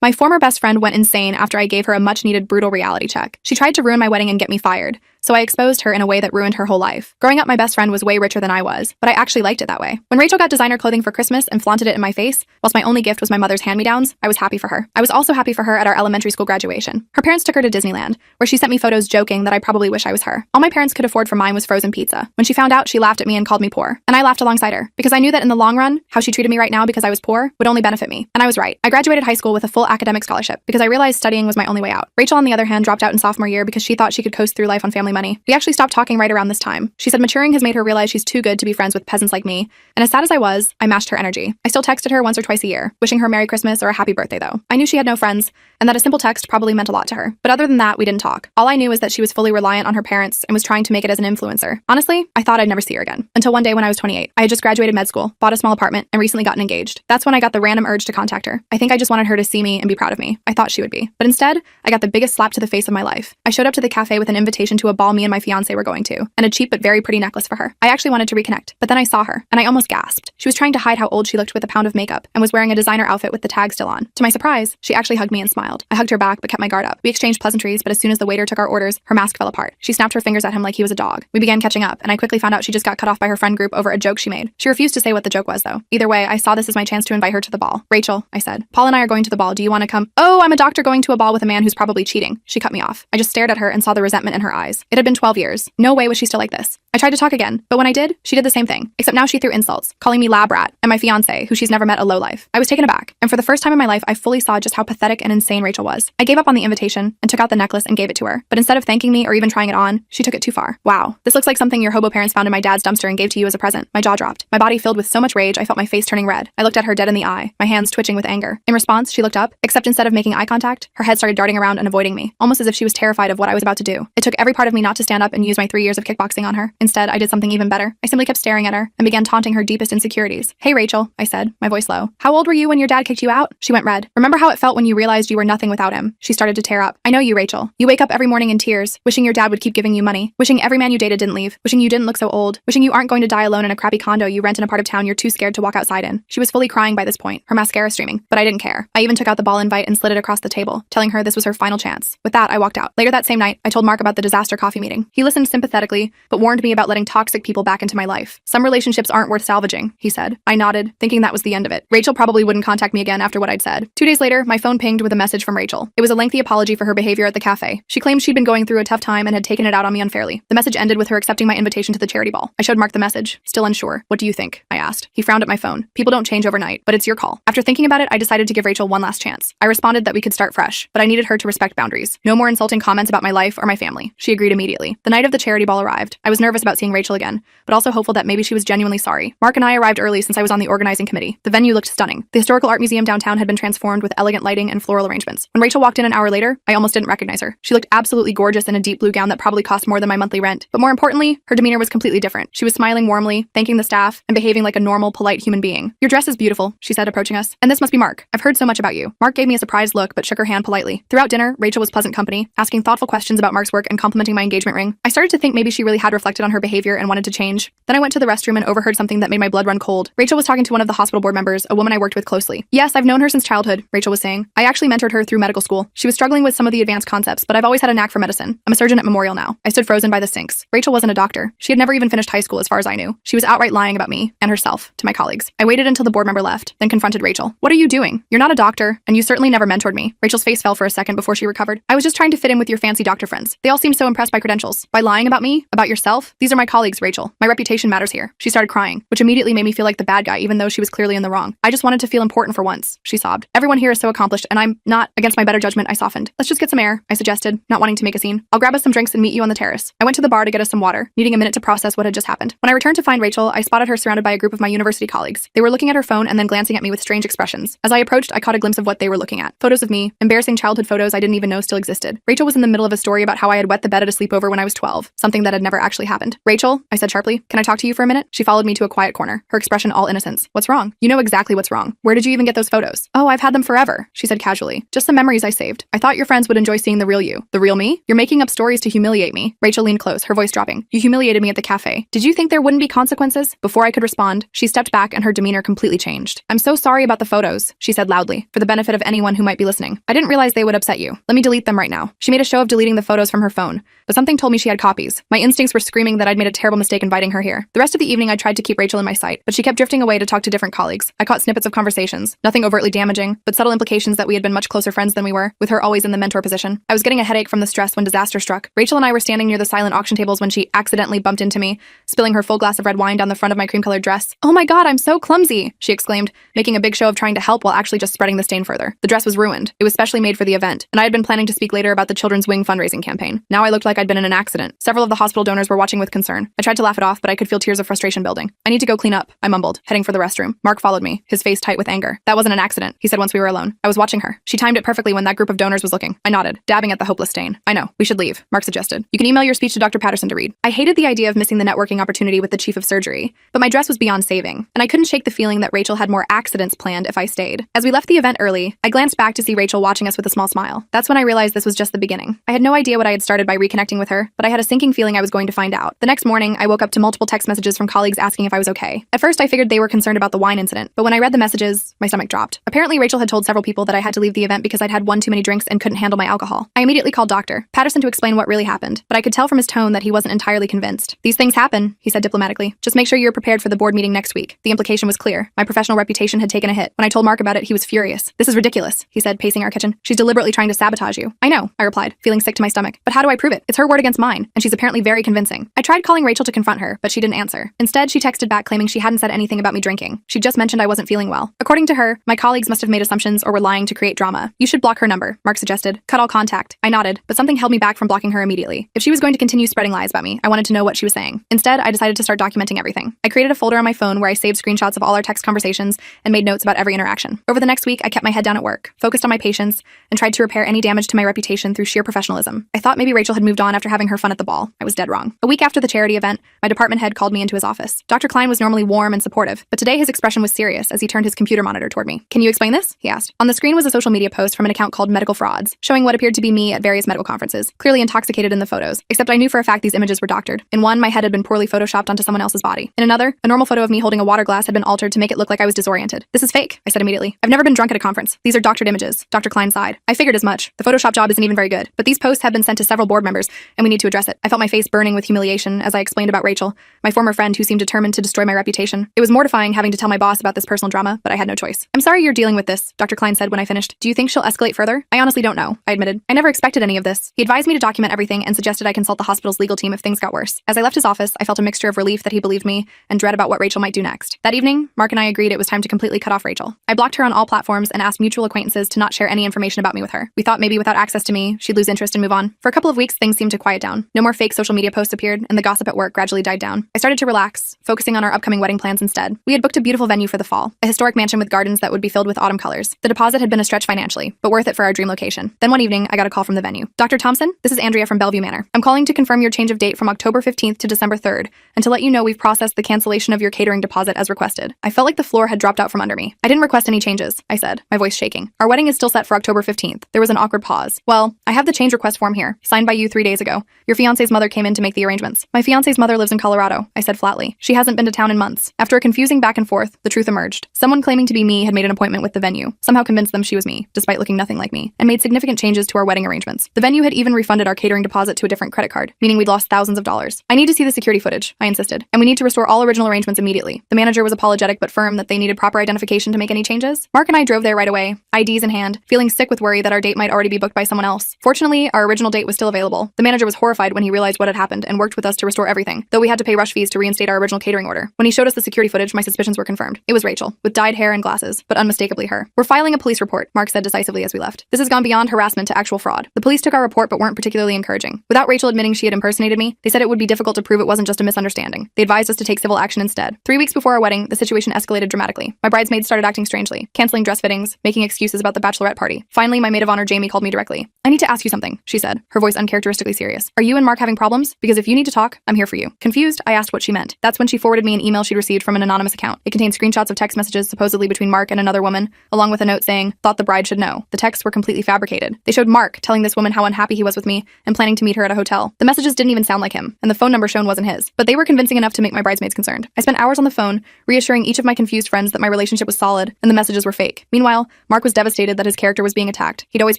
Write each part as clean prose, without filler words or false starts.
My former best friend went insane after I gave her a much-needed brutal reality check. She tried to ruin my wedding and get me fired, so I exposed her in a way that ruined her whole life. Growing up, my best friend was way richer than I was, but I actually liked it that way. When Rachel got designer clothing for Christmas and flaunted it in my face, whilst my only gift was my mother's hand-me-downs, I was happy for her. I was also happy for her at our elementary school graduation. Her parents took her to Disneyland, where she sent me photos joking that I probably wish I was her. All my parents could afford for mine was frozen pizza. When she found out, she laughed at me and called me poor. And I laughed alongside her, because I knew that in the long run, how she treated me right now because I was poor would only benefit me. And I was right. I graduated high school with a full academic scholarship because I realized studying was my only way out. Rachel, on the other hand, dropped out in sophomore year because she thought she could coast through life on family money. We actually stopped talking right around this time. She said maturing has made her realize she's too good to be friends with peasants like me. And as sad as I was, I matched her energy. I still texted her once or twice a year, wishing her Merry Christmas or a Happy Birthday though. I knew she had no friends, and that a simple text probably meant a lot to her. But other than that, we didn't talk. All I knew was that she was fully reliant on her parents and was trying to make it as an influencer. Honestly, I thought I'd never see her again. Until one day when I was 28. I had just graduated med school, bought a small apartment, and recently gotten engaged. That's when I got the random urge to contact her. I think I just wanted her to see me and be proud of me. I thought she would be. But instead, I got the biggest slap to the face of my life. I showed up to the cafe with an invitation to a ball me and my fiancé were going to, and a cheap but very pretty necklace for her. I actually wanted to reconnect, but then I saw her, and I almost gasped. She was trying to hide how old she looked with a pound of makeup, and was wearing a designer outfit with the tag still on. To my surprise, she actually hugged me and smiled. I hugged her back, but kept my guard up. We exchanged pleasantries, but as soon as the waiter took our orders, her mask fell apart. She snapped her fingers at him like he was a dog. We began catching up, and I quickly found out she just got cut off by her friend group over a joke she made. She refused to say what the joke was, though. Either way, I saw this as my chance to invite her to the ball. Rachel, I said, Paul and I are going to the ball. Do you want to come? Oh, I'm a doctor going to a ball with a man who's probably cheating. She cut me off. I just stared at her and saw the resentment in her eyes. It had been 12 years. No way was she still like this. I tried to talk again, but when I did, she did the same thing, except now she threw insults, calling me lab rat, and my fiancé, who she's never met, a lowlife. I was taken aback, and for the first time in my life, I fully saw just how pathetic and insane Rachel was. I gave up on the invitation and took out the necklace and gave it to her, but instead of thanking me or even trying it on, she took it too far. Wow, this looks like something your hobo parents found in my dad's dumpster and gave to you as a present. My jaw dropped. My body filled with so much rage, I felt my face turning red. I looked at her dead in the eye, my hands twitching with anger. In response, she looked up, except instead of making eye contact, her head started darting around and avoiding me, almost as if she was terrified of what I was about to do. It took every part of me not to stand up and use my 3 years of kickboxing on her. Instead, I did something even better. I simply kept staring at her and began taunting her deepest insecurities. Hey Rachel, I said, my voice low. How old were you when your dad kicked you out? She went red. Remember how it felt when you realized you were nothing without him? She started to tear up. I know you, Rachel. You wake up every morning in tears, wishing your dad would keep giving you money, wishing every man you dated didn't leave, wishing you didn't look so old, wishing you aren't going to die alone in a crappy condo you rent in a part of town you're too scared to walk outside in. She was fully crying by this point, her mascara streaming, but I didn't care. I even took out the ball invite and slid it across the table, telling her this was her final chance. With that, I walked out. Later that same night, I told Mark about the disaster coffee meeting. He listened sympathetically, but warned me about letting toxic people back into my life. Some relationships aren't worth salvaging, he said. I nodded, thinking that was the end of it. Rachel probably wouldn't contact me again after what I'd said. 2 days later, my phone pinged with a message from Rachel. It was a lengthy apology for her behavior at the cafe. She claimed she'd been going through a tough time and had taken it out on me unfairly. The message ended with her accepting my invitation to the charity ball. I showed Mark the message, still unsure. What do you think? I asked. He frowned at my phone. People don't change overnight, but it's your call. After thinking about it, I decided to give Rachel one last chance. I responded that we could start fresh, but I needed her to respect boundaries. No more insulting comments about my life or my family. She agreed immediately. The night of the charity ball arrived. I was nervous about seeing Rachel again, but also hopeful that maybe she was genuinely sorry. Mark and I arrived early since I was on the organizing committee. The venue looked stunning. The historical art museum downtown had been transformed with elegant lighting and floral arrangements. When Rachel walked in an hour later, I almost didn't recognize her. She looked absolutely gorgeous in a deep blue gown that probably cost more than my monthly rent. But more importantly, her demeanor was completely different. She was smiling warmly, thanking the staff, and behaving like a normal, polite human being. Your dress is beautiful, she said, approaching us. And this must be Mark. I've heard so much about you. Mark gave me a surprised look, but shook her hand politely. Throughout dinner, Rachel was pleasant company, asking thoughtful questions about Mark's work and complimenting my engagement ring. I started to think maybe she really had reflected on her behavior and wanted to change. Then I went to the restroom and overheard something that made my blood run cold. Rachel was talking to one of the hospital board members, a woman I worked with closely. Yes, I've known her since childhood, Rachel was saying. I actually mentored her through medical school. She was struggling with some of the advanced concepts, but I've always had a knack for medicine. I'm a surgeon at Memorial now. I stood frozen by the sinks. Rachel wasn't a doctor. She had never even finished high school as far as I knew. She was outright lying about me and herself to my colleagues. I waited until the board member left, then confronted Rachel. What are you doing? You're not a doctor, and you certainly never mentored me. Rachel's face fell for a second before she recovered. I was just trying to fit in with your fancy doctor friends. They all seemed so impressed by credentials. By lying about me? About yourself? These are my colleagues, Rachel. My reputation matters here. She started crying, which immediately made me feel like the bad guy, even though she was clearly in the wrong. I just wanted to feel important for once, she sobbed. Everyone here is so accomplished, and I'm not. Against my better judgment, I softened. Let's just get some air, I suggested, not wanting to make a scene. I'll grab us some drinks and meet you on the terrace. I went to the bar to get us some water, needing a minute to process what had just happened. When I returned to find Rachel, I spotted her surrounded by a group of my university colleagues. They were looking at her phone and then glancing at me with strange expressions. As I approached, I caught a glimpse of what they were looking at. Photos of me, embarrassing childhood photos I didn't even know still existed. Rachel was in the middle of a story about how I had wet the bed at a sleepover when I was 12, something that had never actually happened. Rachel, I said sharply, can I talk to you for a minute? She followed me to a quiet corner, her expression all innocence. What's wrong? You know exactly what's wrong. Where did you even get those photos? Oh, I've had them forever, she said casually. Just some memories I saved. I thought your friends would enjoy seeing the real you. The real me? You're making up stories to humiliate me. Rachel leaned close, her voice dropping. You humiliated me at the cafe. Did you think there wouldn't be consequences? Before I could respond, she stepped back and her demeanor completely changed. I'm so sorry about the photos, she said loudly. For the benefit of anyone who might be listening. I didn't realize they would upset you. Let me delete them right now. She made a show of deleting the photos from her phone, but something told me she had copies. My instincts were screaming that I'd made a terrible mistake inviting her here. The rest of the evening, I tried to keep Rachel in my sight, but she kept drifting away to talk to different colleagues. I caught snippets of conversations, nothing overtly damaging, but subtle implications that we had been much closer friends than we were, with her always in the mentor position. I was getting a headache from the stress when disaster struck. Rachel and I were standing near the silent auction tables when she accidentally bumped into me, spilling her full glass of red wine down the front of my cream-colored dress. "Oh my god, I'm so clumsy," she exclaimed, making a big show of trying to help while actually just spreading the stain further. The dress was ruined. It was specially made for the event, and I had been planning to speak later about the Children's Wing fundraising campaign. Now I looked like I'd been in an accident. Several of the hospital donors were watching with concern. I tried to laugh it off, but I could feel tears of frustration building. "I need to go clean up," I mumbled, heading for the restroom. Mark followed me, his face tight with anger. "That wasn't an accident," he said once we were alone. "I was watching her. She timed it perfectly when that group of donors was looking." I nodded, dabbing at the hopeless stain. "I know. We should leave," Mark suggested. "You can email your speech to Dr. Patterson to read." I hated the idea of missing the networking opportunity with the chief of surgery, but my dress was beyond saving, and I couldn't shake the feeling that Rachel had more accidents planned if I stayed. As we left the event early, I glanced back to see Rachel watching us with a small smile. That's when I realized this was just the beginning. I had no idea what I had started by reconnecting with her, but I had a sinking feeling I was going to find out. The next morning, I woke up to multiple text messages from colleagues asking if I was okay. At first, I figured they were concerned about the wine incident, but when I read the messages, my stomach dropped. Apparently, Rachel had told several people that I had to leave the event because I'd had one too many drinks and couldn't handle my alcohol. I immediately called Dr. Patterson to explain what really happened, but I could tell from his tone that he wasn't entirely convinced. "These things happen," he said diplomatically. "Just make sure you're prepared for the board meeting next week." The implication was clear. My professional reputation had taken a hit. When I told Mark about it, he was furious. "This is ridiculous," he said, pacing our kitchen. "She's deliberately trying to sabotage you." "I know," I replied, feeling sick to my stomach. "But how do I prove it? It's her word against mine, and she's apparently very convincing." I tried calling Rachel to confront her, but she didn't answer. Instead, she texted back claiming she hadn't said anything about me drinking. She just mentioned I wasn't feeling well. According to her, my colleagues must have made assumptions or were lying to create drama. "You should block her number," Mark suggested. "Cut all contact." I nodded, but something held me back from blocking her immediately. If she was going to continue spreading lies about me, I wanted to know what she was saying. Instead, I decided to start documenting everything. I created a folder on my phone where I saved screenshots of all our text conversations and made notes about every interaction. Over the next week, I kept my head down at work, focused on my patients, and tried to repair any damage to my reputation through sheer professionalism. I thought maybe Rachel had moved on after having her fun at the ball. I was dead wrong. A week after the charity event, my department head called me into his office. Dr. Klein was normally warm and supportive, but today his expression was serious as he turned his computer monitor toward me. "Can you explain this?" he asked. On the screen was a social media post from an account called Medical Frauds, showing what appeared to be me at various medical conferences, clearly intoxicated in the photos, except I knew for a fact these images were doctored. In one, my head had been poorly photoshopped onto someone else's body. In another, a normal photo of me holding a water glass had been altered to make it look like I was disoriented. "This is fake," I said immediately. "I've never been drunk at a conference. These are doctored images." Dr. Klein sighed. "I figured as much. The Photoshop job isn't even very good, but these posts have been sent to several board members, and we need to address it." I felt my face burning with humiliation as I explained about Rachel, my former friend who seemed determined to destroy my reputation. It was mortifying having to tell my boss about this personal drama, but I had no choice. "I'm sorry you're dealing with this," Dr. Klein said when I finished. "Do you think she'll escalate further?" "I honestly don't know," I admitted. "I never expected any of this." He advised me to document everything and suggested I consult the hospital's legal team if things got worse. As I left his office, I felt a mixture of relief that he believed me and dread about what Rachel might do next. That evening, Mark and I agreed it was time to completely cut off Rachel. I blocked her on all platforms and asked mutual acquaintances to not share any information about me with her. We thought maybe without access to me, she'd lose interest and move on. For a couple of weeks, things seemed to quiet down. No more fake social media posts appeared, and the gossip at work gradually died down. I started to relax, focusing on our upcoming wedding plans instead. We had booked a beautiful venue for the fall, a historic mansion with gardens that would be filled with autumn colors. The deposit had been a stretch financially, but worth it for our dream location. Then one evening, I got a call from the venue. "Dr. Thompson, this is Andrea from Bellevue Manor. I'm calling to confirm your change of date from October 15th to December 3rd, and to let you know we've processed the cancellation of your catering deposit as requested." I felt like the floor had dropped out from under me. "I didn't request any changes," I said, my voice shaking. "Our wedding is still set for October 15th. There was an awkward pause. "Well, I have the change request form here, signed by you 3 days ago. Your fiance's mother came in to make the arrangements." "My fiance's mother lives in Colorado," I said flatly. "She hasn't been to town in months." After a confusing back and forth, the truth emerged. Someone claiming to be me had made an appointment with the venue, somehow convinced them she was me, despite looking nothing like me, and made significant changes to our wedding arrangements. The venue had even refunded our catering deposit to a different credit card, meaning we'd lost thousands of dollars. "I need to see the security footage," I insisted, "and we need to restore all original arrangements immediately." The manager was apologetic but firm that they needed proper identification to make any changes. Mark and I drove there right away, IDs in hand, feeling sick with worry that our date might already be booked by someone else. Fortunately, our original date was still available. The manager was horrified when he realized what had happened and worked with us to restore everything, though we had to pay rush fees to reinstate our original catering order. When he showed us the security footage, my suspicions were confirmed. It was Rachel, with dyed hair and glasses, but unmistakably her. "We're filing a police report," Mark said decisively as we left. "This has gone beyond harassment to actual fraud." The police took our report but weren't particularly encouraging. Without Rachel admitting she had impersonated me, they said it would be difficult to prove it wasn't just a misunderstanding. They advised us to take civil action instead. 3 weeks before our wedding, the situation escalated dramatically. My bridesmaids started acting strangely, canceling dress fittings, making excuses about the bachelorette party. Finally, my maid of honor Jamie called me directly. "I need to ask you something," she said, her voice uncharacteristically serious. "Are you and Mark having problems? Because if you need to talk, I'm here for you." Confused, I asked what she meant. That's when she forwarded me an email she'd received from an anonymous account. It contained screenshots of text messages supposedly between Mark and another woman, along with a note saying, "Thought the bride should know." The texts were completely fabricated. They showed Mark telling this woman how unhappy he was with me and planning to meet her at a hotel. The messages didn't even sound like him, and the phone number shown wasn't his, but they were convincing enough to make my bridesmaids concerned. I spent hours on the phone, reassuring each of my confused friends that my relationship was solid and the messages were fake. Meanwhile, Mark was devastated that his character was being attacked. He'd always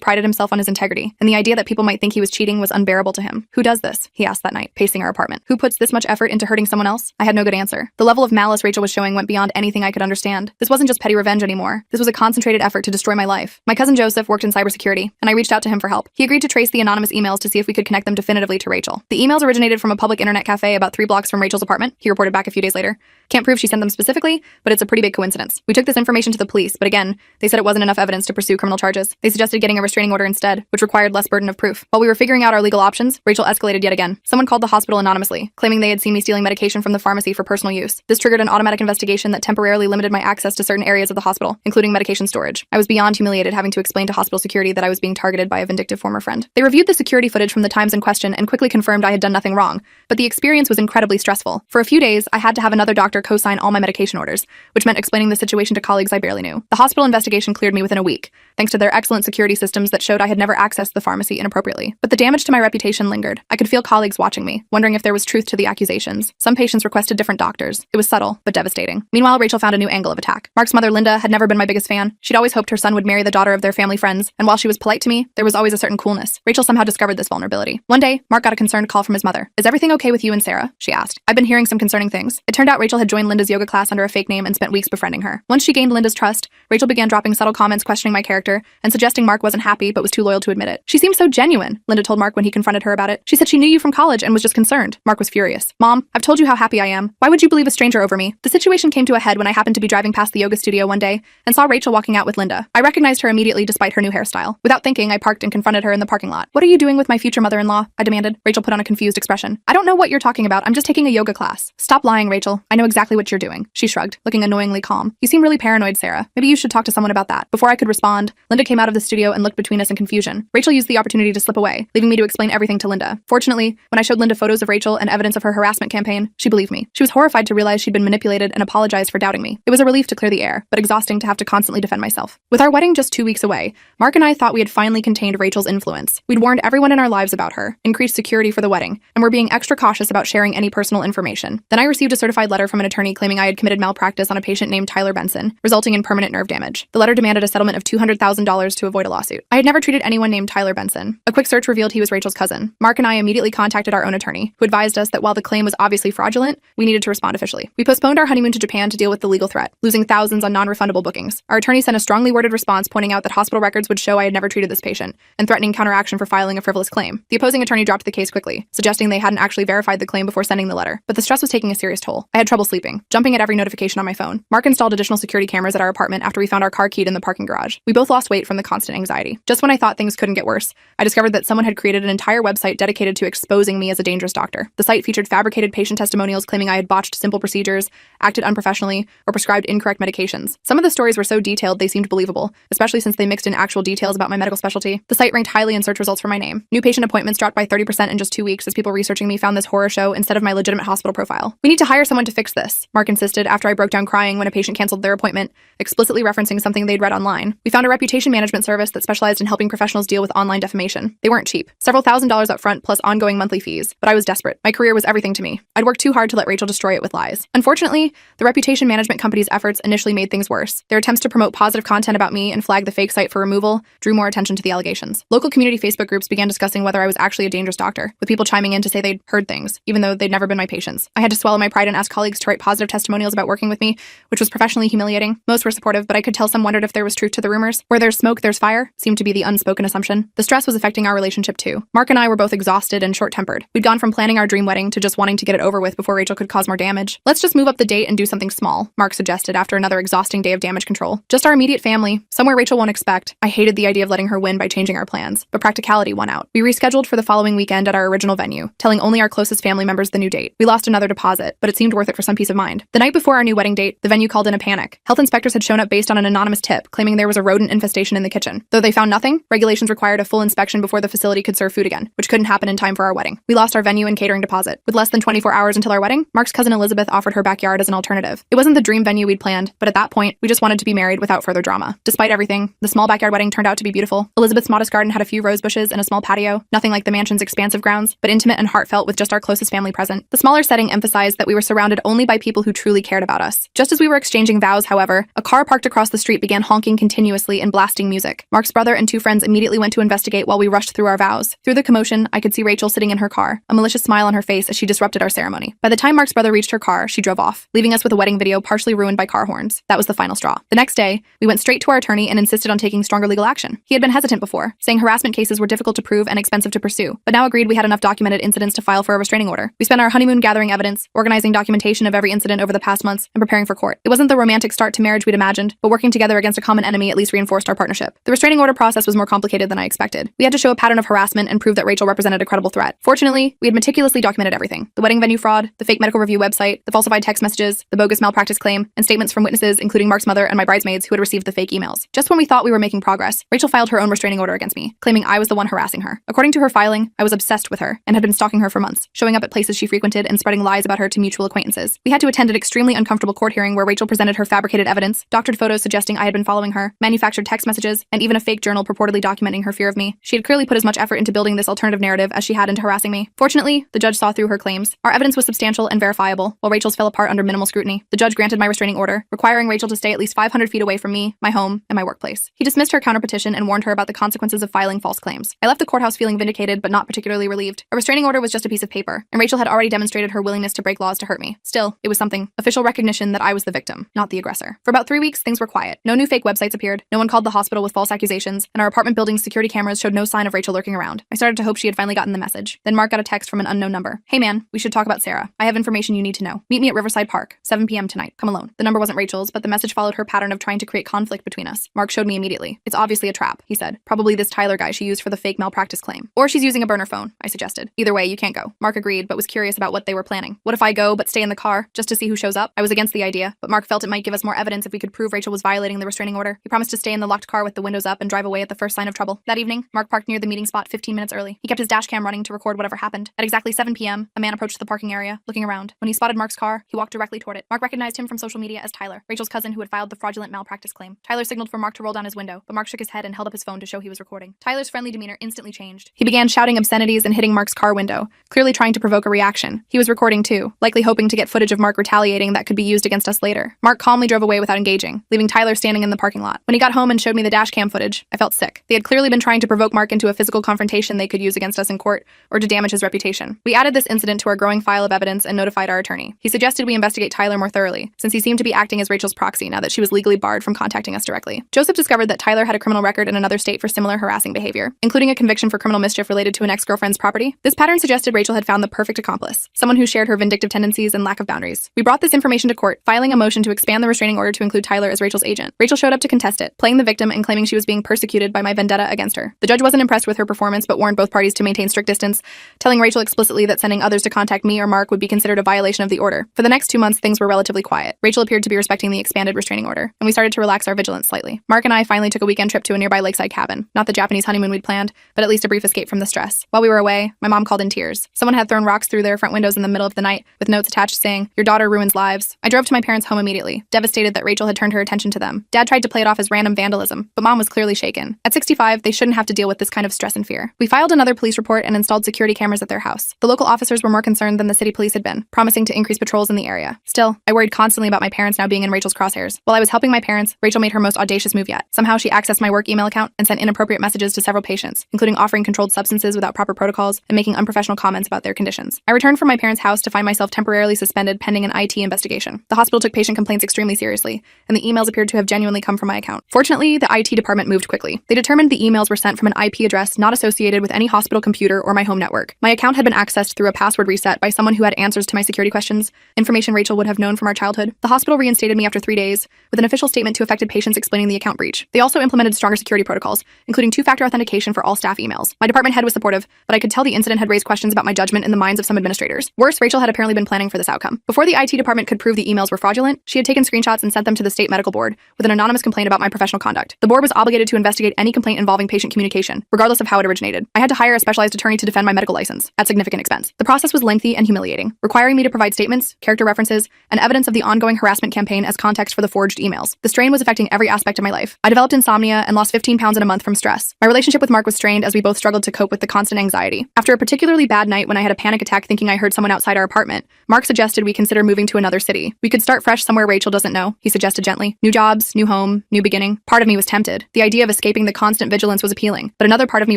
prided himself on his integrity, and the idea that people might think he was cheating was unbearable to him. "Who does this?" he asked that night, pacing our apartment. "Who puts this much effort into hurting someone else?" I had no good answer. The level of malice Rachel was showing went beyond anything I could understand. This wasn't just petty revenge anymore. This was a concentrated effort to destroy my life. My cousin Joseph worked in cybersecurity, and I reached out to him for help. He agreed to trace the anonymous emails to see if we could connect them definitively to Rachel. The emails originated from a public internet cafe about 3 blocks from Rachel's apartment, he reported back a few days later. Can't prove she sent them specifically, but it's a pretty big coincidence. We took this information to the police, but again, they said it wasn't enough evidence to pursue criminal charges. They suggested getting a restraining order instead, which required less burden of proof. While we were figuring out our legal options, Rachel escalated yet again. Someone called the hospital anonymously, claiming they had seen me stealing medication from the pharmacy for personal use. This triggered an automatic investigation that temporarily limited my access to certain areas of the hospital, including medication storage. I was beyond humiliated having to explain to hospital security that I was being targeted by a vindictive former friend. They reviewed the security footage from the times in question and quickly confirmed I had done nothing wrong, but the experience was incredibly stressful. For a few days, I had to have another doctor co-sign all my medication orders, which meant explaining the situation to colleagues I barely knew. The hospital investigation cleared me within a week, thanks to their excellent security systems that showed I had never accessed the pharmacy inappropriately. But the damage to my reputation lingered. I could feel colleagues watching me, wondering if there was truth to the accusations. Some patients requested different doctors. It was subtle, but devastating. Meanwhile, Rachel found a new angle of attack. Mark's mother, Linda, had never been my biggest fan. She'd always hoped her son would marry the daughter of their family friends, and while she was polite to me, there was always a certain coolness. Rachel somehow discovered this vulnerability. One day, Mark got a concerned call from his mother. "Is everything okay with you and Sarah?" she asked. "I've been hearing some concerning things." It turned out Rachel had joined Linda's yoga class under a fake name and spent weeks befriending her. Once she gained Linda's trust, Rachel began dropping subtle comments questioning my character and suggesting Mark wasn't happy but was too loyal to admit it. "She seems so genuine," Linda told Mark when he confronted her about it. "She said she knew you from college and was just concerned." Mark was furious. "Mom, I've told you how happy I am. Why would you believe a stranger over me?" The situation came to a head when I happened to be driving past the yoga studio one day and saw Rachel walking out with Linda. I recognized her immediately despite her new hairstyle. Without thinking, I parked and confronted her in the parking lot. "What are you doing with my future mother-in-law?" I demanded. Rachel put on a confused expression. "I don't know what you're talking about. I'm just taking a yoga class." "Stop lying, Rachel. I know exactly what you're doing." She shrugged, looking annoyingly calm. "You seem really paranoid, Sarah. Maybe you should talk to someone about that." Before I could respond, Linda came out of the studio and looked between us in confusion. Rachel used the opportunity to slip away, leaving me to explain everything to Linda. Fortunately, when I showed Linda photos of Rachel and evidence of her harassment campaign, she believed me. She was horrified to realize she'd been manipulated and apologized for doubting me. It was a relief to clear the air, but exhausting to have to constantly defend myself. With our wedding just 2 weeks away, Mark and I thought we had finally contained Rachel's influence. We'd warned everyone in our lives about her, increased security for the wedding, and were being extra cautious about sharing any personal information. Then I received a certified letter from an attorney claiming I had committed malpractice on a patient named Tyler Benson, resulting in permanent nerve damage. The letter demanded a settlement of $200,000 to avoid a lawsuit. I had never treated anyone named Tyler Benson. A quick search revealed he was Rachel's cousin. Mark and I immediately contacted our own attorney, who advised us that while the claim was obviously fraudulent, we needed to respond officially. We postponed our honeymoon to Japan to deal with the legal threat, losing thousands on non-refundable bookings. Our attorney sent a strongly worded response pointing out that hospital records would show I had never treated this patient, and threatening counteraction for filing a frivolous claim. The opposing attorney dropped the case quickly, suggesting they hadn't actually verified the claim before sending the letter. But the stress was taking a serious toll. I had trouble sleeping, jumping at every notification on my phone. Mark installed additional security cameras at our apartment after we found our car keyed in the parking garage. We both lost weight from the constant anxiety. Just when I thought things couldn't get worse, I discovered that someone had created an entire website dedicated to exposing me as a dangerous doctor. The site featured fabricated patient testimonials claiming I had botched simple procedures, acted unprofessionally, or prescribed incorrect medications. Some of the stories were so detailed they seemed believable, especially since they mixed in actual details about my medical specialty. The site ranked highly in search results for my name. New patient appointments dropped by 30% in just 2 weeks as people researching me found this horror show instead of my legitimate hospital profile. "We need to hire someone to fix this," Mark insisted after I broke down crying when a patient canceled their appointment, explicitly referencing something they'd read online. We found a reputation management service that specialized in helping professionals deal with online defamation. They weren't cheap. Several $1,000s up front plus ongoing monthly fees, but I was desperate. My career was everything to me. I'd worked too hard to let Rachel destroy it with lies. Unfortunately, the reputation management company's efforts initially made things worse. Their attempts to promote positive content about me and flag the fake site for removal drew more attention to the allegations. Local community Facebook groups began discussing whether I was actually a dangerous doctor, with people chiming in to say they'd heard things, even though they'd never been my patients. I had to swallow my pride and ask colleagues to write positive testimonials about working with me, which was professionally humiliating. Most were supportive, but I could tell some wondered if there was truth to the rumors. Where there's smoke, there's fire seemed to be the unspoken assumption. The stress was affecting our relationship too. Mark and I were both exhausted and short-tempered. We'd gone from planning our dream wedding to just wanting to get it over with before Rachel could cause more damage. "Let's just move up the date and do something small," Mark suggested after another exhausting day of damage control. "Just our immediate family, somewhere Rachel won't expect." I hated the idea of letting her win by changing our plans, but practicality won out. We rescheduled for the following weekend at our original venue, telling only our closest family members the new date. We lost another deposit, but it seemed worth it for some peace of mind. The night before our new wedding date, the venue called in a panic. Health inspectors had shown up based on an anonymous tip, claiming there was a rodent infestation in the kitchen. Though they found nothing, regulations required a full inspection before the facility could serve food again, which couldn't happen in time for our wedding. We lost our venue and catering deposit. With less than 24 hours until our wedding, Mark's cousin Elizabeth offered her backyard as an alternative. It wasn't the dream venue we'd planned, but at that point, we just wanted to be married without further drama. Despite everything, the small backyard wedding turned out to be beautiful. Elizabeth's modest garden had a few rose bushes and a small patio, nothing like the mansion's expansive grounds, but intimate and heartfelt with just our closest family present. The smaller setting emphasized that we were surrounded only by people who truly cared about us. Just as we were exchanging vows, however, a car parked across the street began honking honking continuously and blasting music. Mark's brother and 2 friends immediately went to investigate while we rushed through our vows. Through the commotion, I could see Rachel sitting in her car, a malicious smile on her face as she disrupted our ceremony. By the time Mark's brother reached her car, she drove off, leaving us with a wedding video partially ruined by car horns. That was the final straw. The next day, we went straight to our attorney and insisted on taking stronger legal action. He had been hesitant before, saying harassment cases were difficult to prove and expensive to pursue, but now agreed we had enough documented incidents to file for a restraining order. We spent our honeymoon gathering evidence, organizing documentation of every incident over the past months, and preparing for court. It wasn't the romantic start to marriage we'd imagined, but working together against a common enemy at least reinforced our partnership. The restraining order process was more complicated than I expected. We had to show a pattern of harassment and prove that Rachel represented a credible threat. Fortunately, we had meticulously documented everything: the wedding venue fraud, the fake medical review website, the falsified text messages, the bogus malpractice claim, and statements from witnesses, including Mark's mother and my bridesmaids who had received the fake emails. Just when we thought we were making progress, Rachel filed her own restraining order against me, claiming I was the one harassing her. According to her filing, I was obsessed with her and had been stalking her for months, showing up at places she frequented and spreading lies about her to mutual acquaintances. We had to attend an extremely uncomfortable court hearing where Rachel presented her fabricated evidence, doctored photos suggesting I had been following her, manufactured text messages, and even a fake journal purportedly documenting her fear of me. She had clearly put as much effort into building this alternative narrative as she had into harassing me. Fortunately, the judge saw through her claims. Our evidence was substantial and verifiable, while Rachel's fell apart under minimal scrutiny. The judge granted my restraining order, requiring Rachel to stay at least 500 feet away from me, my home, and my workplace. He dismissed her counterpetition and warned her about the consequences of filing false claims. I left the courthouse feeling vindicated but not particularly relieved. A restraining order was just a piece of paper, and Rachel had already demonstrated her willingness to break laws to hurt me. Still, it was something: official recognition that I was the victim, not the aggressor. For about 3 weeks, things were quiet. No new fake websites appeared, no one called the hospital with false accusations, and our apartment building's security cameras showed no sign of Rachel lurking around. I started to hope she had finally gotten the message. Then Mark got a text from an unknown number. "Hey man, we should talk about Sarah. I have information you need to know. Meet me at Riverside Park, 7 p.m. tonight. Come alone." The number wasn't Rachel's, but the message followed her pattern of trying to create conflict between us. Mark showed me immediately. "It's obviously a trap," he said. "Probably this Tyler guy she used for the fake malpractice claim. Or she's using a burner phone," I suggested. "Either way, you can't go." Mark agreed, but was curious about what they were planning. What if I go, but stay in the car, just to see who shows up? I was against the idea, but Mark felt it might give us more evidence if we could prove Rachel was violating the restraining order. He promised to stay in the locked car with the windows up and drive away at the first sign of trouble. That evening, Mark parked near the meeting spot 15 minutes early. He kept his dash cam running to record whatever happened. At exactly 7 p.m., a man approached the parking area, looking around. When he spotted Mark's car, he walked directly toward it. Mark recognized him from social media as Tyler, Rachel's cousin who had filed the fraudulent malpractice claim. Tyler signaled for Mark to roll down his window, but Mark shook his head and held up his phone to show he was recording. Tyler's friendly demeanor instantly changed. He began shouting obscenities and hitting Mark's car window, clearly trying to provoke a reaction. He was recording too, likely hoping to get footage of Mark retaliating that could be used against us later. Mark calmly drove away without engaging, leaving Tyler standing in the parking lot. When he got home and showed me the dash cam footage, I felt sick. They had clearly been trying to provoke Mark into a physical confrontation they could use against us in court or to damage his reputation. We added this incident to our growing file of evidence and notified our attorney. He suggested we investigate Tyler more thoroughly, since he seemed to be acting as Rachel's proxy now that she was legally barred from contacting us directly. Joseph discovered that Tyler had a criminal record in another state for similar harassing behavior, including a conviction for criminal mischief related to an ex-girlfriend's property. This pattern suggested Rachel had found the perfect accomplice, someone who shared her vindictive tendencies and lack of boundaries. We brought this information to court, filing a motion to expand the restraining order to include Tyler as Rachel's agent. Rachel showed up to contest it, playing the victim and claiming she was being persecuted by my vendetta against her. The judge wasn't impressed with her performance but warned both parties to maintain strict distance, telling Rachel explicitly that sending others to contact me or Mark would be considered a violation of the order. For the next 2 months, things were relatively quiet. Rachel appeared to be respecting the expanded restraining order, and we started to relax our vigilance slightly. Mark and I finally took a weekend trip to a nearby lakeside cabin. Not the Japanese honeymoon we'd planned, but at least a brief escape from the stress. While we were away, my mom called in tears. Someone had thrown rocks through their front windows in the middle of the night, with notes attached saying, "Your daughter ruins lives." I drove to my parents' home immediately, devastated that Rachel had turned her attention to them. Dad tried to play it off as random vandalism, but Mom was clearly shaken. At 65, they shouldn't have to deal with this kind of stress and fear. We filed another police report and installed security cameras at their house. The local officers were more concerned than the city police had been, promising to increase patrols in the area. Still, I worried constantly about my parents now being in Rachel's crosshairs. While I was helping my parents, Rachel made her most audacious move yet. Somehow she accessed my work email account and sent inappropriate messages to several patients, including offering controlled substances without proper protocols and making unprofessional comments about their conditions. I returned from my parents' house to find myself temporarily suspended pending an IT investigation. The hospital took patient complaints extremely seriously, and the emails appeared to have genuinely come from my account. Fortunately, the IT department moved quickly. They determined the emails were sent from an IP address not associated with any hospital computer or my home network. My account had been accessed through a password reset by someone who had answers to my security questions, information Rachel would have known from our childhood. The hospital reinstated me after 3 days, with an official statement to affected patients explaining the account breach. They also implemented stronger security protocols, including 2-factor authentication for all staff emails. My department head was supportive, but I could tell the incident had raised questions about my judgment in the minds of some administrators. Worse, Rachel had apparently been planning for this outcome. Before the IT department could prove the emails were fraudulent, she had taken screenshots and sent them to the state medical board with an anonymous complaint about my professional conduct. The board was obligated to investigate any complaint involving patient communication, regardless of how it originated. I had to hire a specialized attorney to defend my medical license, at significant expense. The process was lengthy and humiliating, requiring me to provide statements, character references, and evidence of the ongoing harassment campaign as context for the forged emails. The strain was affecting every aspect of my life. I developed insomnia and lost 15 pounds in a month from stress. My relationship with Mark was strained as we both struggled to cope with the constant anxiety. After a particularly bad night when I had a panic attack thinking I heard someone outside our apartment, Mark suggested we consider moving to another city. We could start fresh somewhere Rachel doesn't know, he suggested gently. New jobs, new home, home, new beginning. Part of me was tempted. The idea of escaping the constant vigilance was appealing, but another part of me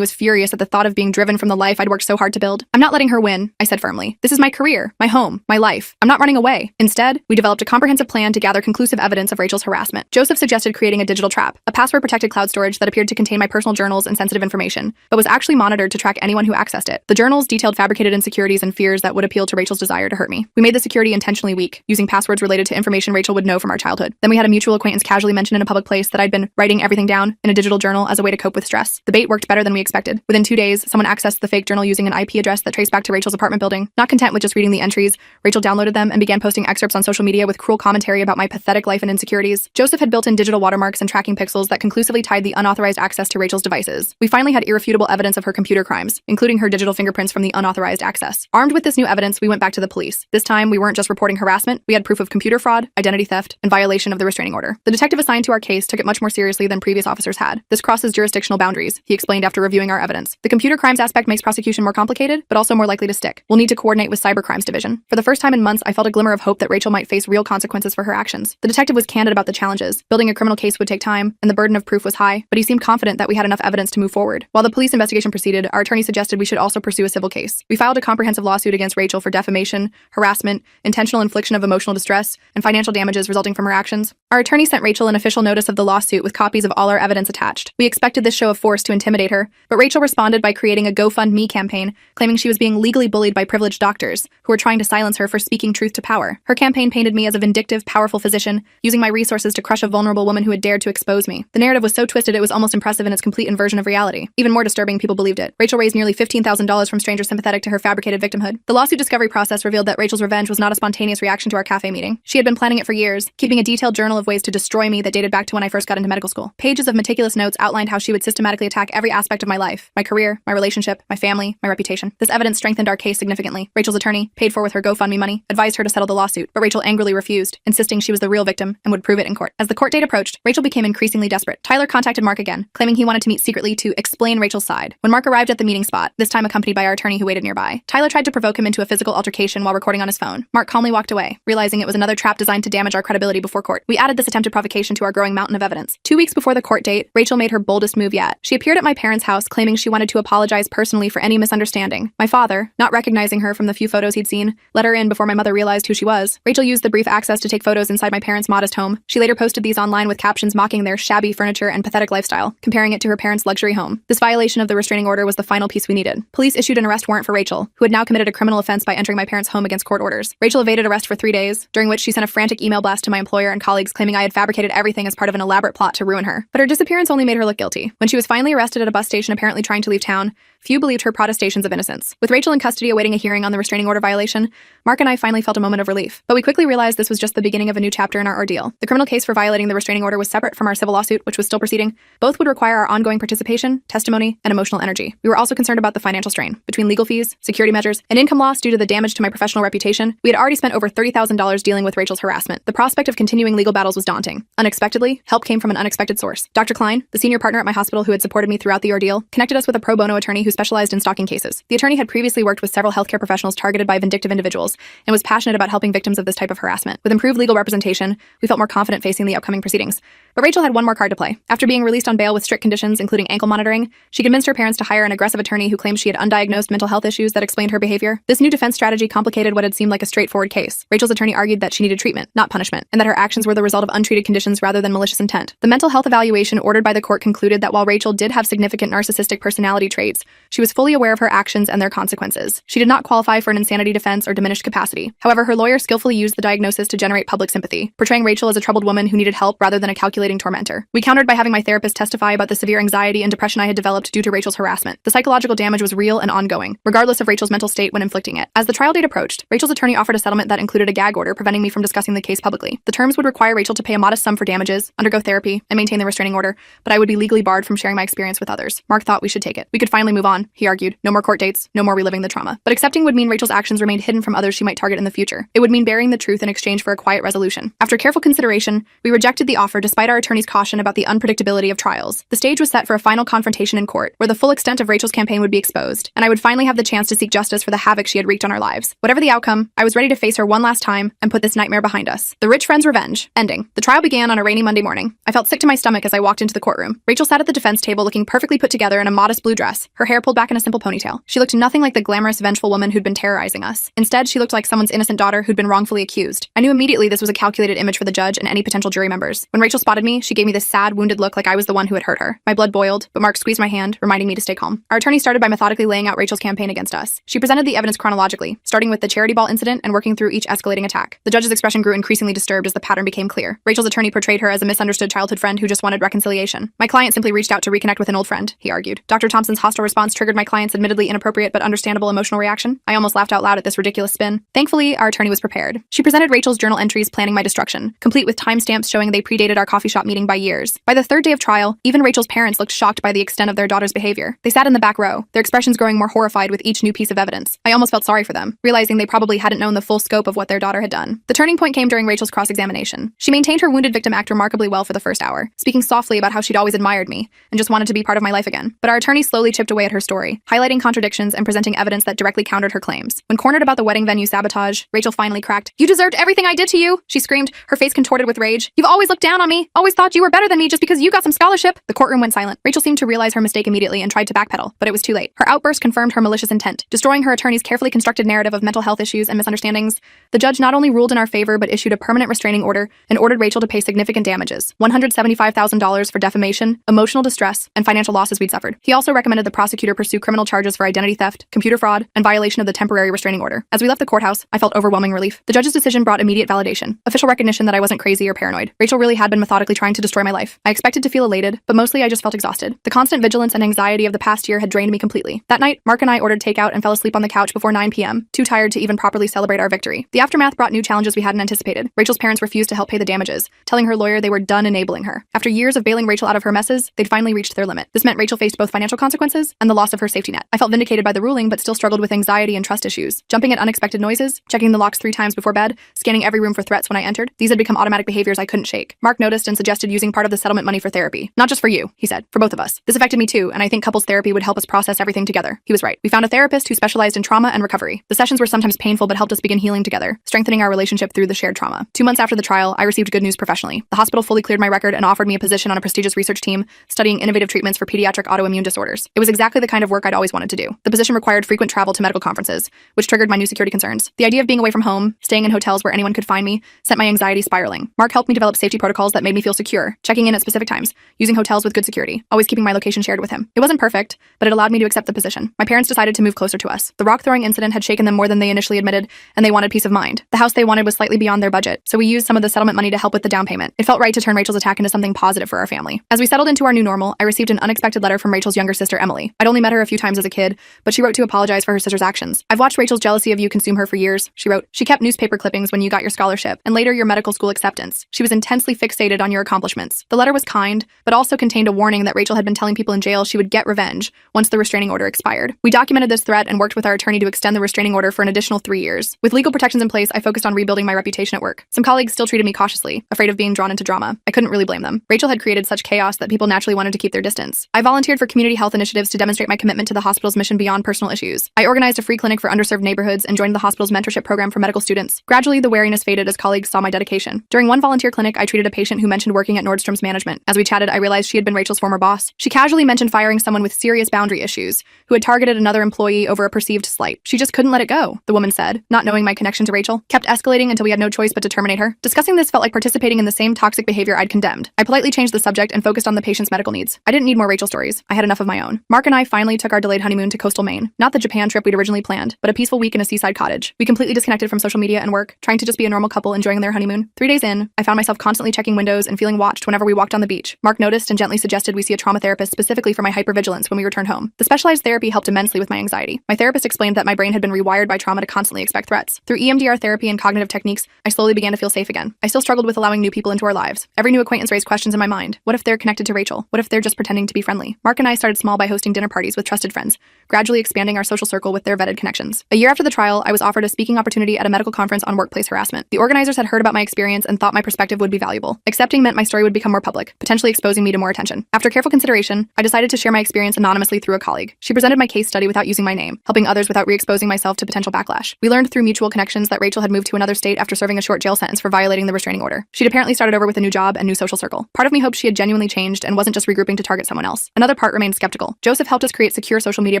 was furious at the thought of being driven from the life I'd worked so hard to build. I'm not letting her win, I said firmly. This is my career, my home, my life. I'm not running away. Instead, we developed a comprehensive plan to gather conclusive evidence of Rachel's harassment. Joseph suggested creating a digital trap, a password-protected cloud storage that appeared to contain my personal journals and sensitive information, but was actually monitored to track anyone who accessed it. The journals detailed fabricated insecurities and fears that would appeal to Rachel's desire to hurt me. We made the security intentionally weak, using passwords related to information Rachel would know from our childhood. Then we had a mutual acquaintance casually mention in a public place that I'd been writing everything down in a digital journal as a way to cope with stress. The bait worked better than we expected. Within 2 days, someone accessed the fake journal using an IP address that traced back to Rachel's apartment building. Not content with just reading the entries, Rachel downloaded them and began posting excerpts on social media with cruel commentary about my pathetic life and insecurities. Joseph had built in digital watermarks and tracking pixels that conclusively tied the unauthorized access to Rachel's devices. We finally had irrefutable evidence of her computer crimes, including her digital fingerprints from the unauthorized access. Armed with this new evidence, we went back to the police. This time, we weren't just reporting harassment, we had proof of computer fraud, identity theft, and violation of the restraining order. The detective assigned to our case took it much more seriously than previous officers had. This crosses jurisdictional boundaries, he explained after reviewing our evidence. The computer crimes aspect makes prosecution more complicated, but also more likely to stick. We'll need to coordinate with Cybercrimes Division. For the first time in months, I felt a glimmer of hope that Rachel might face real consequences for her actions. The detective was candid about the challenges. Building a criminal case would take time, and the burden of proof was high, but he seemed confident that we had enough evidence to move forward. While the police investigation proceeded, our attorney suggested we should also pursue a civil case. We filed a comprehensive lawsuit against Rachel for defamation, harassment, intentional infliction of emotional distress, and financial damages resulting from her actions. Our attorney sent Rachel an official notice of the lawsuit with copies of all our evidence attached. We expected this show of force to intimidate her, but Rachel responded by creating a GoFundMe campaign, claiming she was being legally bullied by privileged doctors who were trying to silence her for speaking truth to power. Her campaign painted me as a vindictive, powerful physician, using my resources to crush a vulnerable woman who had dared to expose me. The narrative was so twisted it was almost impressive in its complete inversion of reality. Even more disturbing, people believed it. Rachel raised nearly $15,000 from strangers sympathetic to her fabricated victimhood. The lawsuit discovery process revealed that Rachel's revenge was not a spontaneous reaction to our cafe meeting. She had been planning it for years, keeping a detailed journal of ways to destroy me that dated back to when I first got into medical school. Pages of meticulous notes outlined how she would systematically attack every aspect of my life, my career, my relationship, my family, my reputation. This evidence strengthened our case significantly. Rachel's attorney, paid for with her GoFundMe money, advised her to settle the lawsuit, but Rachel angrily refused, insisting she was the real victim and would prove it in court. As the court date approached, Rachel became increasingly desperate. Tyler contacted Mark again, claiming he wanted to meet secretly to explain Rachel's side. When Mark arrived at the meeting spot, this time accompanied by our attorney who waited nearby, Tyler tried to provoke him into a physical altercation while recording on his phone. Mark calmly walked away, realizing it was another trap designed to damage our credibility before court. We added this attempted provocation to our growing mountain of evidence. 2 weeks before the court date, Rachel made her boldest move yet. She appeared at my parents' house claiming she wanted to apologize personally for any misunderstanding. My father, not recognizing her from the few photos he'd seen, let her in before my mother realized who she was. Rachel used the brief access to take photos inside my parents' modest home. She later posted these online with captions mocking their shabby furniture and pathetic lifestyle, comparing it to her parents' luxury home. This violation of the restraining order was the final piece we needed. Police issued an arrest warrant for Rachel, who had now committed a criminal offense by entering my parents' home against court orders. Rachel evaded arrest for 3 days, during which she sent a frantic email blast to my employer and colleagues claiming I had fabricated everything as part of an elaborate plot to ruin her. But her disappearance only made her look guilty. When she was finally arrested at a bus station apparently trying to leave town, few believed her protestations of innocence. With Rachel in custody awaiting a hearing on the restraining order violation, Mark and I finally felt a moment of relief. But we quickly realized this was just the beginning of a new chapter in our ordeal. The criminal case for violating the restraining order was separate from our civil lawsuit, which was still proceeding. Both would require our ongoing participation, testimony, and emotional energy. We were also concerned about the financial strain. Between legal fees, security measures, and income loss due to the damage to my professional reputation, we had already spent over $30,000 dealing with Rachel's harassment. The prospect of continuing legal battles was daunting. Unexpectedly, help came from an unexpected source. Dr. Klein, the senior partner at my hospital who had supported me throughout the ordeal, connected us with a pro bono attorney who specialized in stalking cases. The attorney had previously worked with several healthcare professionals targeted by vindictive individuals and was passionate about helping victims of this type of harassment. With improved legal representation, we felt more confident facing the upcoming proceedings. But Rachel had one more card to play. After being released on bail with strict conditions, including ankle monitoring, she convinced her parents to hire an aggressive attorney who claimed she had undiagnosed mental health issues that explained her behavior. This new defense strategy complicated what had seemed like a straightforward case. Rachel's attorney argued that she needed treatment, not punishment, and that her actions were the result of untreated conditions rather than malicious intent. The mental health evaluation ordered by the court concluded that while Rachel did have significant narcissistic personality traits, she was fully aware of her actions and their consequences. She did not qualify for an insanity defense or diminished capacity. However, her lawyer skillfully used the diagnosis to generate public sympathy, portraying Rachel as a troubled woman who needed help rather than a calculating tormentor. We countered by having my therapist testify about the severe anxiety and depression I had developed due to Rachel's harassment. The psychological damage was real and ongoing, regardless of Rachel's mental state when inflicting it. As the trial date approached, Rachel's attorney offered a settlement that included a gag order preventing me from discussing the case publicly. The terms would require Rachel to pay a modest sum for damages, undergo therapy, and maintain the restraining order, but I would be legally barred from sharing my experience with others. Mark thought we should take it. We could finally move on, he argued. No more court dates, no more reliving the trauma. But accepting would mean Rachel's actions remained hidden from others she might target in the future. It would mean burying the truth in exchange for a quiet resolution. After careful consideration, we rejected the offer despite our our attorney's caution about the unpredictability of trials. The stage was set for a final confrontation in court, where the full extent of Rachel's campaign would be exposed, and I would finally have the chance to seek justice for the havoc she had wreaked on our lives. Whatever the outcome, I was ready to face her one last time and put this nightmare behind us. The rich friend's revenge. Ending. The trial began on a rainy Monday morning. I felt sick to my stomach as I walked into the courtroom. Rachel sat at the defense table looking perfectly put together in a modest blue dress, her hair pulled back in a simple ponytail. She looked nothing like the glamorous, vengeful woman who'd been terrorizing us. Instead, she looked like someone's innocent daughter who'd been wrongfully accused. I knew immediately this was a calculated image for the judge and any potential jury members. When Rachel spotted me, she gave me this sad, wounded look like I was the one who had hurt her. My blood boiled, but Mark squeezed my hand, reminding me to stay calm. Our attorney started by methodically laying out Rachel's campaign against us. She presented the evidence chronologically, starting with the charity ball incident and working through each escalating attack. The judge's expression grew increasingly disturbed as the pattern became clear. Rachel's attorney portrayed her as a misunderstood childhood friend who just wanted reconciliation. My client simply reached out to reconnect with an old friend, he argued. Dr. Thompson's hostile response triggered my client's admittedly inappropriate but understandable emotional reaction. I almost laughed out loud at this ridiculous spin. Thankfully, our attorney was prepared. She presented Rachel's journal entries planning my destruction, complete with timestamps showing they predated our coffee shop meeting by years. By the third day of trial, even Rachel's parents looked shocked by the extent of their daughter's behavior. They sat in the back row, their expressions growing more horrified with each new piece of evidence. I almost felt sorry for them, realizing they probably hadn't known the full scope of what their daughter had done. The turning point came during Rachel's cross-examination. She maintained her wounded victim act remarkably well for the first hour, speaking softly about how she'd always admired me and just wanted to be part of my life again. But our attorney slowly chipped away at her story, highlighting contradictions and presenting evidence that directly countered her claims. When cornered about the wedding venue sabotage, Rachel finally cracked. "You deserved everything I did to you," she screamed, her face contorted with rage. "You've always looked down on me, always thought you were better than me just because you got some scholarship." The courtroom went silent. Rachel seemed to realize her mistake immediately and tried to backpedal, but it was too late. Her outburst confirmed her malicious intent, destroying her attorney's carefully constructed narrative of mental health issues and misunderstandings. The judge not only ruled in our favor but issued a permanent restraining order and ordered Rachel to pay significant damages, $175,000 for defamation, emotional distress, and financial losses we'd suffered. He also recommended the prosecutor pursue criminal charges for identity theft, computer fraud, and violation of the temporary restraining order. As we left the courthouse, I felt overwhelming relief. The judge's decision brought immediate validation, official recognition that I wasn't crazy or paranoid. Rachel really had been methodically trying to destroy my life. I expected to feel elated, but mostly I just felt exhausted. The constant vigilance and anxiety of the past year had drained me completely. That night, Mark and I ordered takeout and fell asleep on the couch before 9 p.m., too tired to even properly celebrate our victory. The aftermath brought new challenges we hadn't anticipated. Rachel's parents refused to help pay the damages, telling her lawyer they were done enabling her. After years of bailing Rachel out of her messes, they'd finally reached their limit. This meant Rachel faced both financial consequences and the loss of her safety net. I felt vindicated by the ruling, but still struggled with anxiety and trust issues. Jumping at unexpected noises, checking the locks 3 times before bed, scanning every room for threats when I entered. These had become automatic behaviors I couldn't shake. Mark noticed and suggested using part of the settlement money for therapy. "Not just for you," he said, "for both of us. This affected me too, and I think couples therapy would help us process everything together." He was right. We found a therapist who specialized in trauma and recovery. The sessions were sometimes painful but helped us begin healing together, strengthening our relationship through the shared trauma. 2 months after the trial, I received good news professionally. The hospital fully cleared my record and offered me a position on a prestigious research team studying innovative treatments for pediatric autoimmune disorders. It was exactly the kind of work I'd always wanted to do. The position required frequent travel to medical conferences, which triggered my new security concerns. The idea of being away from home, staying in hotels where anyone could find me, sent my anxiety spiraling. Mark helped me develop safety protocols that made me feel secure, checking in at specific times, using hotels with good security, always keeping my location shared with him. It wasn't perfect, but it allowed me to accept the position. My parents decided to move closer to us. The rock-throwing incident had shaken them more than they initially admitted, and they wanted peace of mind. The house they wanted was slightly beyond their budget, so we used some of the settlement money to help with the down payment. It felt right to turn Rachel's attack into something positive for our family. As we settled into our new normal, I received an unexpected letter from Rachel's younger sister, Emily. I'd only met her a few times as a kid, but she wrote to apologize for her sister's actions. "I've watched Rachel's jealousy of you consume her for years," she wrote. "She kept newspaper clippings when you got your scholarship, and later your medical school acceptance. She was intensely fixated on your accomplishments." The letter was kind, but also contained a warning that Rachel had been telling people in jail she would get revenge once the restraining order expired. We documented this threat and worked with our attorney to extend the restraining order for an additional 3 years. With legal protections in place, I focused on rebuilding my reputation at work. Some colleagues still treated me cautiously, afraid of being drawn into drama. I couldn't really blame them. Rachel had created such chaos that people naturally wanted to keep their distance. I volunteered for community health initiatives to demonstrate my commitment to the hospital's mission beyond personal issues. I organized a free clinic for underserved neighborhoods and joined the hospital's mentorship program for medical students. Gradually, the wariness faded as colleagues saw my dedication. During one volunteer clinic, I treated a patient who mentioned working at Nordstrom's management. As we chatted, I realized she had been Rachel's former boss. She casually mentioned firing someone with serious boundary issues, who had targeted another employee over a perceived slight. "She just couldn't let it go," the woman said, not knowing my connection to Rachel. Kept escalating until we had no choice but to terminate her. Discussing this felt like participating in the same toxic behavior I'd condemned. I politely changed the subject and focused on the patient's medical needs. I didn't need more Rachel stories. I had enough of my own. Mark and I finally took our delayed honeymoon to coastal Maine. Not the Japan trip we'd originally planned, but a peaceful week in a seaside cottage. We completely disconnected from social media and work, trying to just be a normal couple enjoying their honeymoon. 3 days in, I found myself constantly checking windows and feeling watched whenever we walked on the beach. Mark noticed and gently suggested we see a trauma therapist specifically for my hypervigilance when we returned home. The specialized therapy helped immensely with my anxiety. My therapist explained that my brain had been rewired by trauma to constantly expect threats. Through EMDR therapy and cognitive techniques, I slowly began to feel safe again. I still struggled with allowing new people into our lives. Every new acquaintance raised questions in my mind. What if they're connected to Rachel? What if they're just pretending to be friendly? Mark and I started small by hosting dinner parties with trusted friends, gradually expanding our social circle with their vetted connections. A year after the trial, I was offered a speaking opportunity at a medical conference on workplace harassment. The organizers had heard about my experience and thought my perspective would be valuable. Accepting Lying meant my story would become more public, potentially exposing me to more attention. After careful consideration, I decided to share my experience anonymously through a colleague. She presented my case study without using my name, helping others without re-exposing myself to potential backlash. We learned through mutual connections that Rachel had moved to another state after serving a short jail sentence for violating the restraining order. She'd apparently started over with a new job and new social circle. Part of me hoped she had genuinely changed and wasn't just regrouping to target someone else. Another part remained skeptical. Joseph helped us create secure social media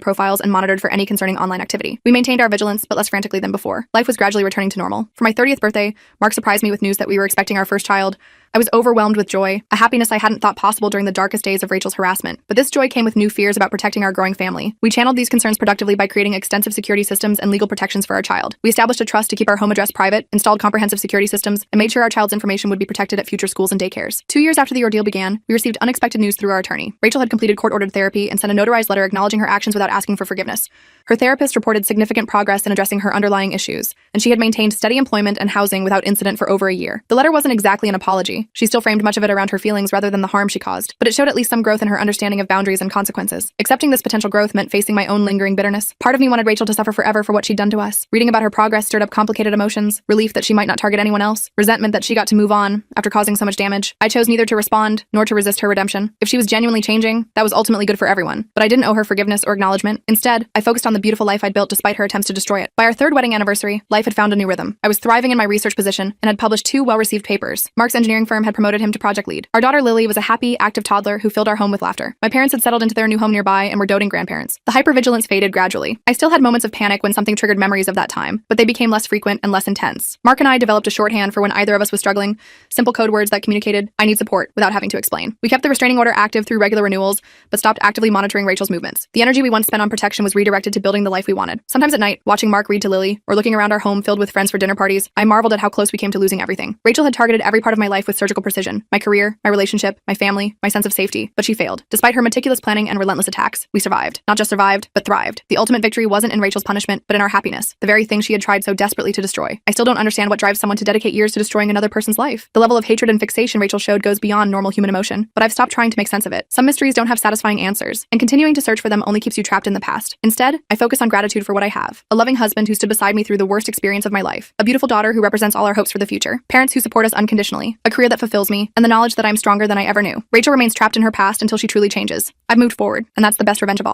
profiles and monitored for any concerning online activity. We maintained our vigilance, but less frantically than before. Life was gradually returning to normal. For my 30th birthday, Mark surprised me with news that we were expecting our first child. I was overwhelmed with joy, a happiness I hadn't thought possible during the darkest days of Rachel's harassment. But this joy came with new fears about protecting our growing family. We channeled these concerns productively by creating extensive security systems and legal protections for our child. We established a trust to keep our home address private, installed comprehensive security systems, and made sure our child's information would be protected at future schools and daycares. 2 years after the ordeal began, we received unexpected news through our attorney. Rachel had completed court-ordered therapy and sent a notarized letter acknowledging her actions without asking for forgiveness. Her therapist reported significant progress in addressing her underlying issues, and she had maintained steady employment and housing without incident for over a year. The letter wasn't exactly an apology. She still framed much of it around her feelings rather than the harm she caused, but it showed at least some growth in her understanding of boundaries and consequences. Accepting this potential growth meant facing my own lingering bitterness. Part of me wanted Rachel to suffer forever for what she'd done to us. Reading about her progress stirred up complicated emotions, relief that she might not target anyone else, resentment that she got to move on after causing so much damage. I chose neither to respond nor to resist her redemption. If she was genuinely changing, that was ultimately good for everyone, but I didn't owe her forgiveness or acknowledgement. Instead, I focused on the beautiful life I'd built despite her attempts to destroy it. By our 3rd wedding anniversary, life had found a new rhythm. I was thriving in my research position and had published 2 well-received papers. Mark's engineering firm had promoted him to project lead. Our daughter Lily was a happy, active toddler who filled our home with laughter. My parents had settled into their new home nearby and were doting grandparents. The hypervigilance faded gradually. I still had moments of panic when something triggered memories of that time, but they became less frequent and less intense. Mark and I developed a shorthand for when either of us was struggling, simple code words that communicated, "I need support," without having to explain. We kept the restraining order active through regular renewals, but stopped actively monitoring Rachel's movements. The energy we once spent on protection was redirected to building the life we wanted. Sometimes at night, watching Mark read to Lily, or looking around our home filled with friends for dinner parties, I marveled at how close we came to losing everything. Rachel had targeted every part of my life with surgical precision: my career, my relationship, my family, my sense of safety, but she failed. Despite her meticulous planning and relentless attacks, we survived. Not just survived, but thrived. The ultimate victory wasn't in Rachel's punishment, but in our happiness, the very thing she had tried so desperately to destroy. I still don't understand what drives someone to dedicate years to destroying another person's life. The level of hatred and fixation Rachel showed goes beyond normal human emotion, but I've stopped trying to make sense of it. Some mysteries don't have satisfying answers, and continuing to search for them only keeps you trapped in the past. Instead, I focus on gratitude for what I have: a loving husband who stood beside me through the worst experience of my life, a beautiful daughter who represents all our hopes for the future, parents who support us unconditionally, a career that fulfills me, and the knowledge that I'm stronger than I ever knew. Rachel remains trapped in her past until she truly changes. I've moved forward, and that's the best revenge of all.